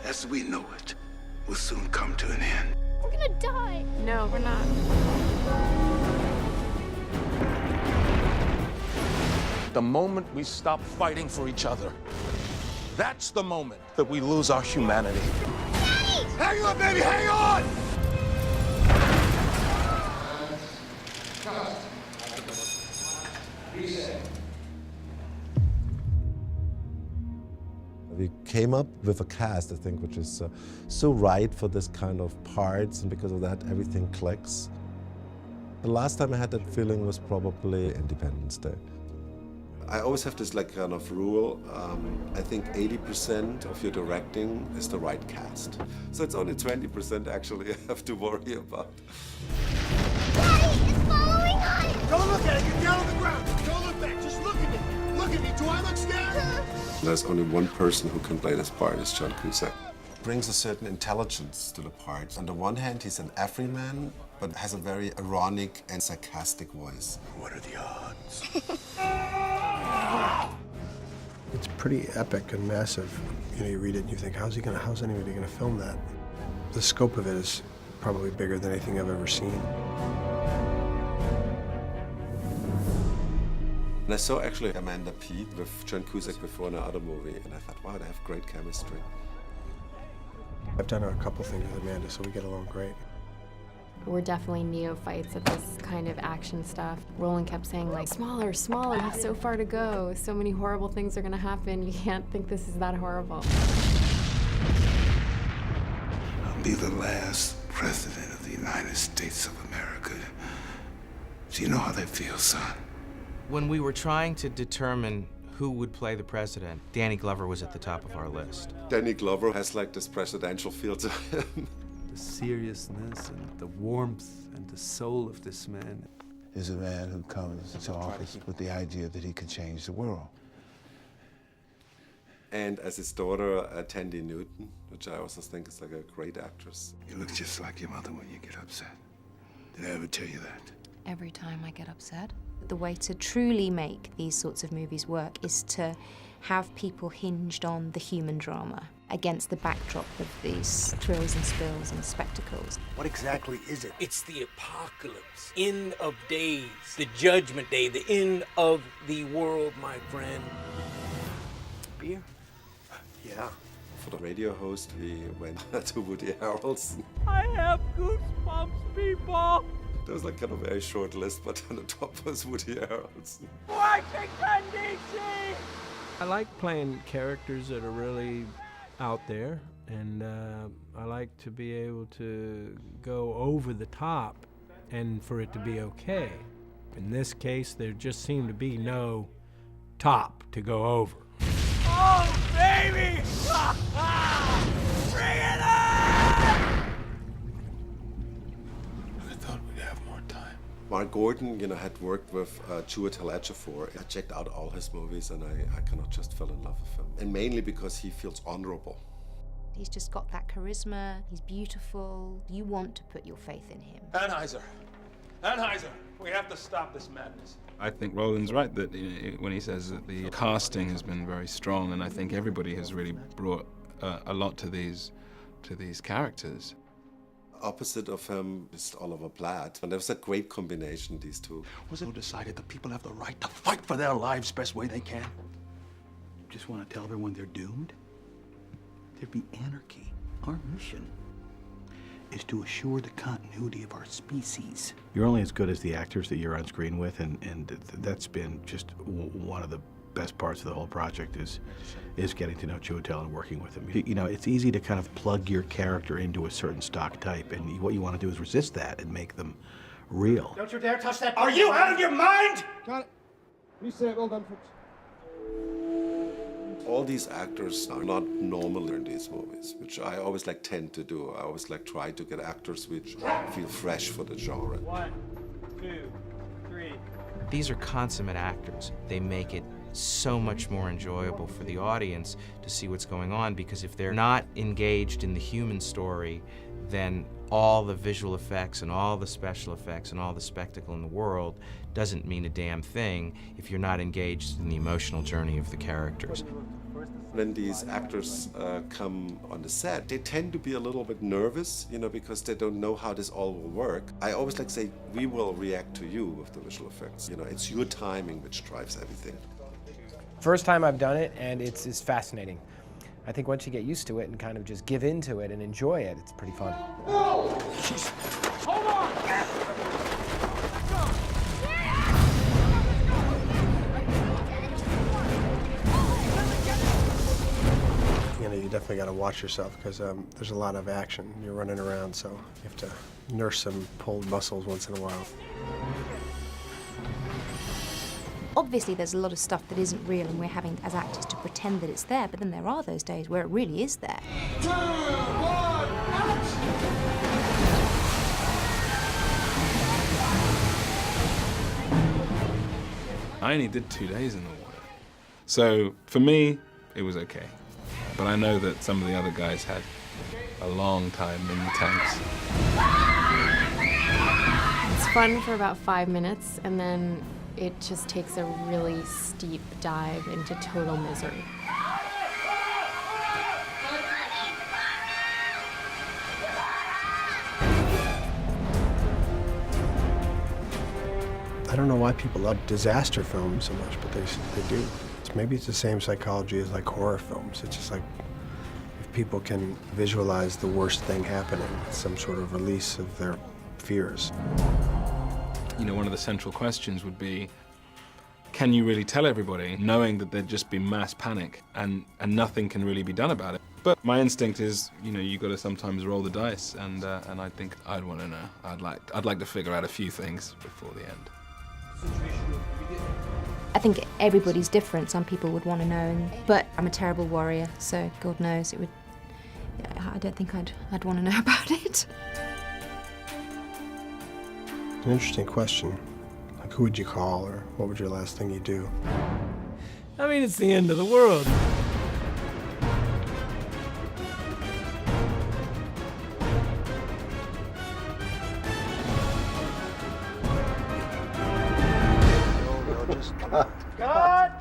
as we know it, will soon come to an end. We're gonna die. No, we're not. The moment we stop fighting for each other, that's the moment that we lose our humanity. Daddy! Hang on, baby, hang on! We came up with a cast, I think, which is so right for this kind of parts, and because of that, everything clicks. The last time I had that feeling was probably Independence Day. I always have this kind of rule. I think 80% of your directing is the right cast. So it's only 20% actually I have to worry about. Daddy, it's following us! Don't look at it, get down on the ground! Don't look back, just look at me! Look at me, do I look scared? There's only one person who can play this part, is John Cusack. Brings a certain intelligence to the part. On the one hand, he's an everyman, but has a very ironic and sarcastic voice. What are the odds? It's pretty epic and massive. You know, you read it and you think, how's anybody gonna film that? The scope of it is probably bigger than anything I've ever seen. And I saw actually Amanda Peet with John Cusack before in another movie, and I thought, wow, they have great chemistry. I've done a couple things with Amanda, so we get along great. We're definitely neophytes at this kind of action stuff. Roland kept saying, like, smaller, smaller, we have so far to go. So many horrible things are gonna happen. You can't think this is that horrible. I'll be the last president of the United States of America. Do you know how that feels, son? When we were trying to determine who would play the president, Danny Glover was at the top of our list. Danny Glover has this presidential feel to him. The seriousness and the warmth and the soul of this man. Is a man who comes to office with the idea that he can change the world. And as his daughter, Tandy Newton, which I also think is a great actress. You look just like your mother when you get upset. Did I ever tell you that? Every time I get upset. The way to truly make these sorts of movies work is to have people hinged on the human drama against the backdrop of these thrills and spills and spectacles. What exactly is it? It's the apocalypse, end of days, the judgment day, the end of the world, my friend. Beer? Yeah. For the radio host, we went to Woody Harrelson. I have goosebumps, people! There was kind of a very short list, but on the top was Woody Harrelson. Washington, D.C.! I like playing characters that are really out there, and I like to be able to go over the top and for it to be okay. In this case, there just seemed to be no top to go over. Oh, baby! Bring it on! I thought we'd have more time. Mark Gordon, had worked with Chiwetel Ejiofor. I checked out all his movies, and I cannot just fell in love with him. And mainly because he feels honorable. He's just got that charisma, he's beautiful. You want to put your faith in him. Anheuser, we have to stop this madness. I think Roland's right that when he says that the casting has been very strong, and I think everybody has really brought a lot to these characters. Opposite of him is Oliver Platt, and there was a great combination, these two. Was it decided that people have the right to fight for their lives best way they can? Just want to tell everyone they're doomed? There'd be anarchy. Our mission is to assure the continuity of our species. You're only as good as the actors that you're on screen with, and that's been just one of the best parts of the whole project is getting to know Chiwetel and working with him. It's easy to kind of plug your character into a certain stock type, and what you want to do is resist that and make them real. Don't you dare touch that! Are you out of your mind? Got it. Reset, well done, folks. All these actors are not normal in these movies, which I always tend to do. I always try to get actors which feel fresh for the genre. 1, 2, 3. These are consummate actors. They make it so much more enjoyable for the audience to see what's going on, because if they're not engaged in the human story, then all the visual effects and all the special effects and all the spectacle in the world doesn't mean a damn thing if you're not engaged in the emotional journey of the characters. When these actors come on the set, they tend to be a little bit nervous, because they don't know how this all will work. I always like to say, we will react to you with the visual effects. It's your timing which drives everything. First time I've done it, and it's fascinating. I think once you get used to it and kind of just give into it and enjoy it, it's pretty fun. No! Hold on! You definitely got to watch yourself because there's a lot of action. You're running around, so you have to nurse some pulled muscles once in a while. Obviously, there's a lot of stuff that isn't real, and we're having, as actors, to pretend that it's there, but then there are those days where it really is there. 2, 1, action! I only did 2 days in the water. So for me, it was okay. But I know that some of the other guys had a long time in the tanks. It's fun for about 5 minutes, and then it just takes a really steep dive into total misery. I don't know why people love disaster films so much, but they do. Maybe it's the same psychology as like horror films. It's just like if people can visualize the worst thing happening, it's some sort of release of their fears. One of the central questions would be, can you really tell everybody, knowing that there'd just be mass panic and nothing can really be done about it? But my instinct is, you got to sometimes roll the dice, and I think I'd want to know. I'd like to figure out a few things before the end. I think everybody's different. Some people would want to know, but I'm a terrible worrier, so God knows it would. I don't think I'd want to know about it. An interesting question. Like, who would you call, or what would your last thing you do? I mean, it's the end of the world. Cut!